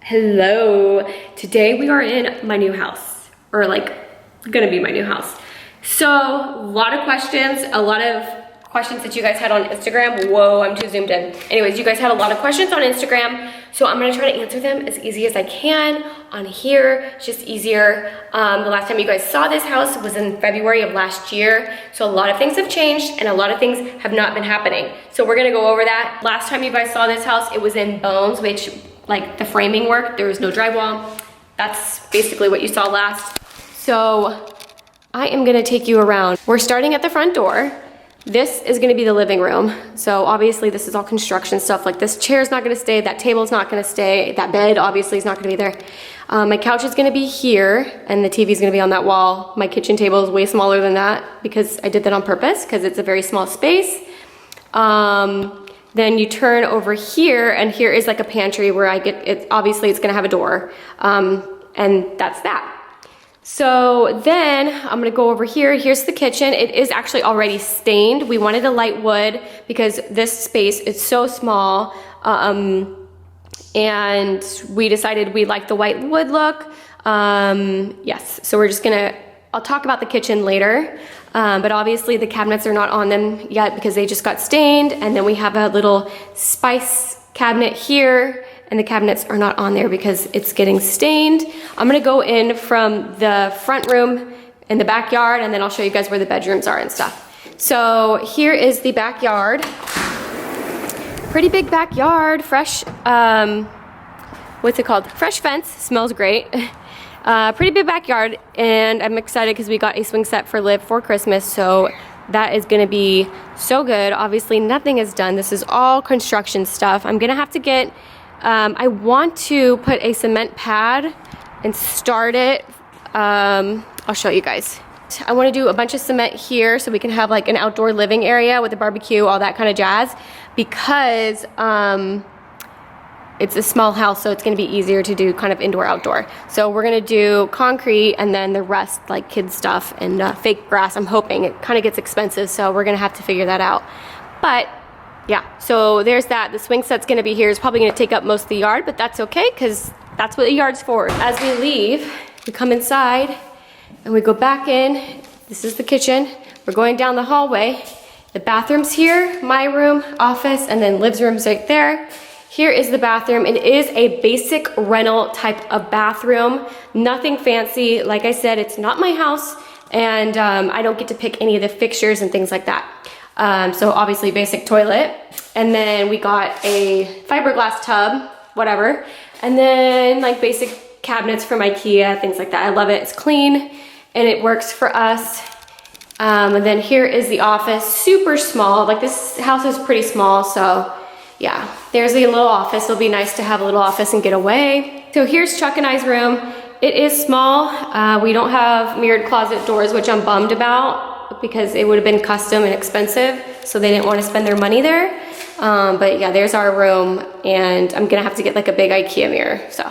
Hello. Today we are in my new house, or like gonna be my new house. So a lot of questions that you guys had on Instagram. Whoa, I'm too zoomed in. Anyways, you guys had a lot of questions on Instagram, so I'm gonna try to answer them as easy as I can on here. It's just easier. The last time you guys saw this house was in February of last year, so a lot of things have changed and a lot of things have not been happening. So we're gonna go over that. Last time you guys saw this house, it was in bones, which like the framing work, there was no drywall. That's basically what you saw last. So I am gonna take you around. We're starting at the front door. This is gonna be the living room. So obviously this is all construction stuff. Like this chair's not gonna stay, that table's not gonna stay, that bed obviously is not gonna be there. My couch is gonna be here and the TV's gonna be on that wall. My kitchen table is way smaller than that because I did that on purpose because it's a very small space. Then you turn over here and here is like a pantry where I get it. Obviously it's gonna have a door and that's that. So then I'm gonna go over here. Here's the kitchen. It is actually already stained. We wanted a light wood because this space is so small. And we decided we like the white wood look. Yes, so we're just gonna, I'll talk about the kitchen later. But obviously the cabinets are not on them yet because they just got stained. And then we have a little spice cabinet here and the cabinets are not on there because it's getting stained. I'm gonna go in from the front room in the backyard and then I'll show you guys where the bedrooms are and stuff. So here is the backyard. Pretty big backyard, fresh, what's it called? Fresh fence, smells great. Pretty big backyard, and I'm excited because we got a swing set for Liv for Christmas, so that is gonna be so good. Obviously nothing is done. This is all construction stuff. I'm gonna have to get, I want to put a cement pad and start it. I'll show you guys. I wanna do a bunch of cement here so we can have like an outdoor living area with a barbecue, all that kind of jazz, because it's a small house, so it's gonna be easier to do kind of indoor outdoor. So we're gonna do concrete and then the rest like kids stuff and fake grass. I'm hoping. It kind of gets expensive, so we're gonna have to figure that out. But yeah, so there's that. The swing set's gonna be here. It's probably gonna take up most of the yard, but that's okay because that's what the yard's for. As we leave, we come inside and we go back in. This is the kitchen. We're going down the hallway. The bathroom's here, my room, office, and then Liv's room's right there. Here is the bathroom. It is a basic rental type of bathroom. Nothing fancy. Like I said, it's not my house, and I don't get to pick any of the fixtures and things like that. So obviously basic toilet. And then we got a fiberglass tub, whatever. And then like basic cabinets from IKEA, things like that. I love it. It's clean and it works for us. And then here is the office, super small. Like this house is pretty small, so yeah, there's a little office. It'll be nice to have a little office and get away. So here's Chuck and I's room. It is small. We don't have mirrored closet doors, which I'm bummed about because it would have been custom and expensive, so they didn't want to spend their money there. But yeah, there's our room, and I'm gonna have to get like a big IKEA mirror, so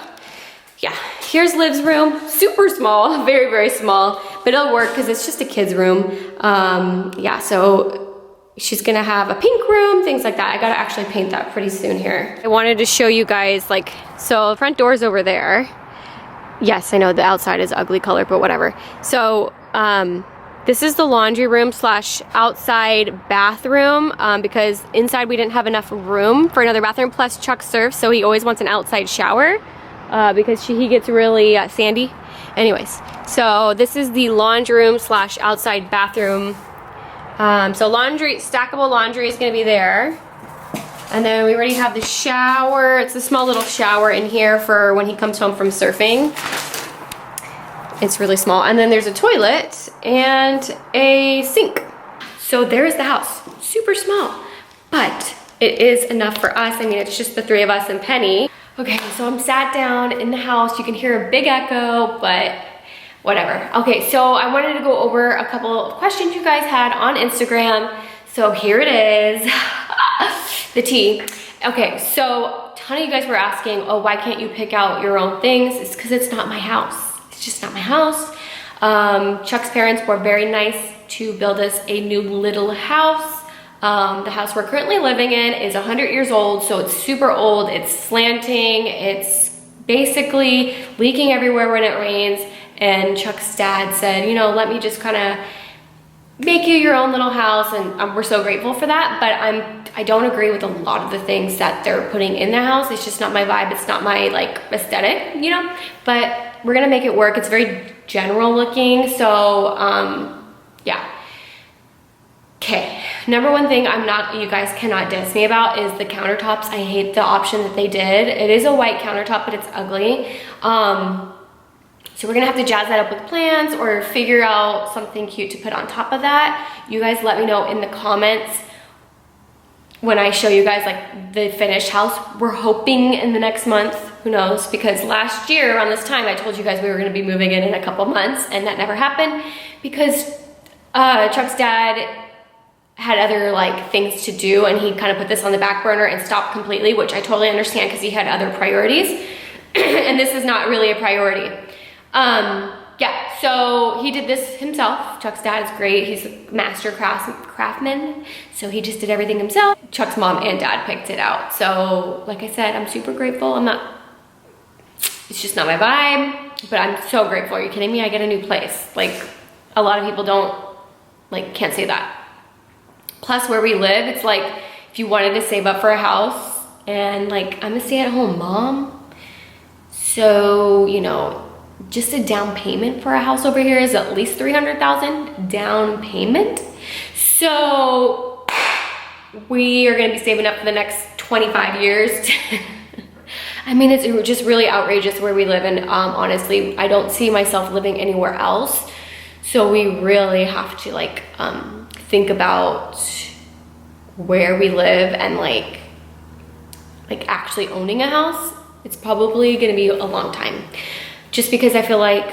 yeah. Here's Liv's room, super small, very, very small, but it'll work because it's just a kid's room. Yeah, so she's gonna have a pink room, things like that. I gotta actually paint that pretty soon here. I wanted to show you guys, like, so the front door's over there. Yes, I know the outside is ugly color, but whatever. So this is the laundry room slash outside bathroom because inside we didn't have enough room for another bathroom. Plus Chuck surfs, so he always wants an outside shower because he gets really sandy. Anyways, so this is the laundry room slash outside bathroom. So laundry, stackable laundry is gonna be there. And then we already have the shower. It's a small little shower in here for when he comes home from surfing. It's really small. And then there's a toilet and a sink. So there's the house, super small, but it is enough for us. I mean, it's just the three of us and Penny. Okay, so I'm sat down in the house. You can hear a big echo, but whatever. Okay, so I wanted to go over a couple of questions you guys had on Instagram. So here it is, the tea. Okay, so a ton of you guys were asking, oh, why can't you pick out your own things? It's because it's not my house. It's just not my house. Chuck's parents were very nice to build us a new little house. The house we're currently living in is 100 years old, so it's super old. It's slanting, it's basically leaking everywhere when it rains. And Chuck's dad said, you know, let me just kind of make you your own little house, and we're so grateful for that. But I don't agree with a lot of the things that they're putting in the house. It's just not my vibe. It's not my like aesthetic, you know, but we're gonna make it work. It's very general looking, so yeah. Okay, number one thing you guys cannot diss me about is the countertops. I hate the option that they did. It is a white countertop, but it's ugly. So we're gonna have to jazz that up with plants or figure out something cute to put on top of that. You guys let me know in the comments when I show you guys like the finished house. We're hoping in the next month, who knows, because last year around this time I told you guys we were gonna be moving in a couple months, and that never happened because Chuck's dad had other like things to do, and he kind of put this on the back burner and stopped completely, which I totally understand because he had other priorities and this is not really a priority. Yeah, so he did this himself. Chuck's dad is great. He's a master craftsman, so he just did everything himself. Chuck's mom and dad picked it out. So like I said, I'm super grateful. It's just not my vibe, but I'm so grateful. Are you kidding me? I get a new place. Like a lot of people can't say that. Plus where we live, it's like if you wanted to save up for a house, and like I'm a stay-at-home mom, so you know, just a down payment for a house over here is at least $300,000 down payment. So we are gonna be saving up for the next 25 years. I mean, it's just really outrageous where we live, and honestly, I don't see myself living anywhere else. So we really have to like think about where we live and like actually owning a house. It's probably gonna be a long time, just because I feel like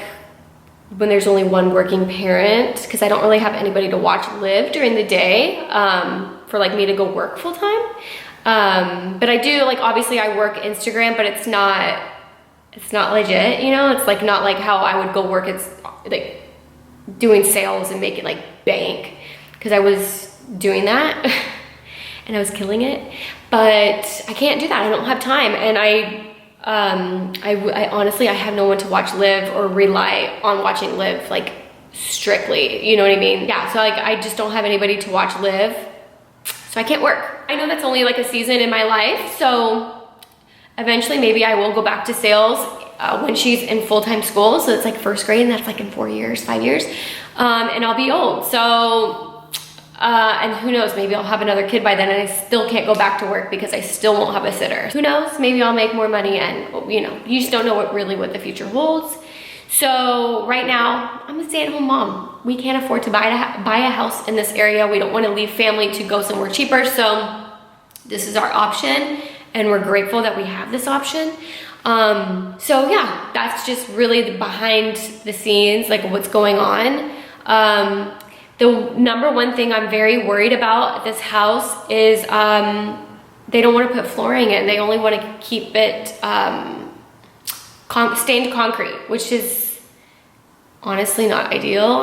when there's only one working parent, because I don't really have anybody to watch Liv during the day for like me to go work full time. But I do, like, obviously I work Instagram, but it's not legit, you know? It's like not like how I would go work. It's like doing sales and making like bank, because I was doing that and I was killing it, but I can't do that. I don't have time. And I honestly, I have no one to watch Liv or rely on watching Liv like strictly, you know what I mean? Yeah, so like I just don't have anybody to watch Liv, so I can't work. I know that's only like a season in my life, so eventually maybe I will go back to sales when she's in full-time school. So it's like first grade, and that's like in 4 years, 5 years, and I'll be old. So and who knows, maybe I'll have another kid by then and I still can't go back to work because I still won't have a sitter. Who knows, maybe I'll make more money, and you know, you just don't know what the future holds. So right now, I'm a stay-at-home mom. We can't afford to buy a house in this area. We don't want to leave family to go somewhere cheaper. So this is our option, and we're grateful that we have this option. So yeah, that's just really the behind the scenes, like what's going on. The number one thing I'm very worried about at this house is they don't want to put flooring in. They only want to keep it stained concrete, which is honestly not ideal.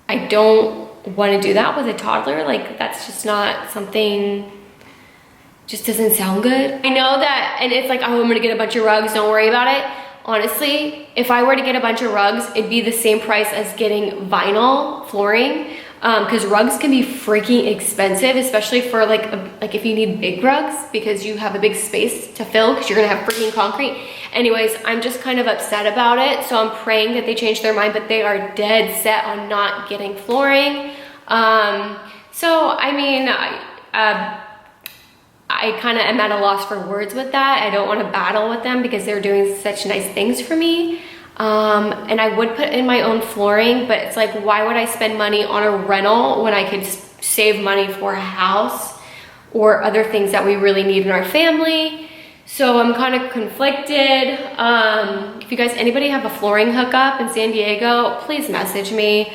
I don't want to do that with a toddler. Like, that's just not something, just doesn't sound good. I know that, and it's like, oh, I'm gonna get a bunch of rugs, don't worry about it. Honestly, if I were to get a bunch of rugs, it'd be the same price as getting vinyl flooring, because rugs can be freaking expensive, especially for like if you need big rugs because you have a big space to fill because you're gonna have freaking concrete. Anyways, I'm just kind of upset about it, so I'm praying that they change their mind, but they are dead set on not getting flooring. So I mean, I kind of am at a loss for words with that. I don't want to battle with them because they're doing such nice things for me. And I would put in my own flooring, but it's like, why would I spend money on a rental when I could save money for a house or other things that we really need in our family? So I'm kind of conflicted. If you guys, anybody have a flooring hookup in San Diego, please message me.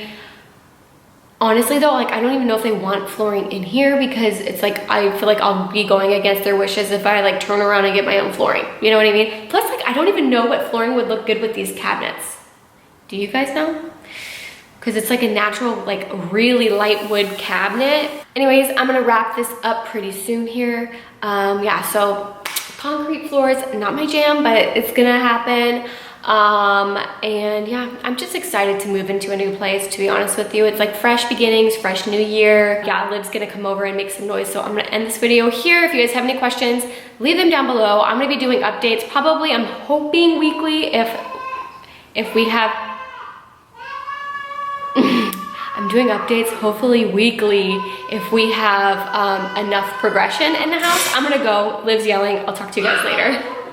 Honestly though, like, I don't even know if they want flooring in here, because it's like, I feel like I'll be going against their wishes if I like turn around and get my own flooring. You know what I mean? Plus, like, I don't even know what flooring would look good with these cabinets. Do you guys know? Because it's like a natural, like really light wood cabinet. Anyways, I'm gonna wrap this up pretty soon here. Yeah, so concrete floors, not my jam, but it's gonna happen. And yeah, I'm just excited to move into a new place, to be honest with you. It's like fresh beginnings, fresh new year. Yeah, Liv's gonna come over and make some noise, so I'm gonna end this video here. If you guys have any questions, leave them down below. I'm gonna be doing updates, probably, I'm hoping weekly if we have, I'm doing updates hopefully weekly if we have enough progression in the house. I'm gonna go, Liv's yelling, I'll talk to you guys later.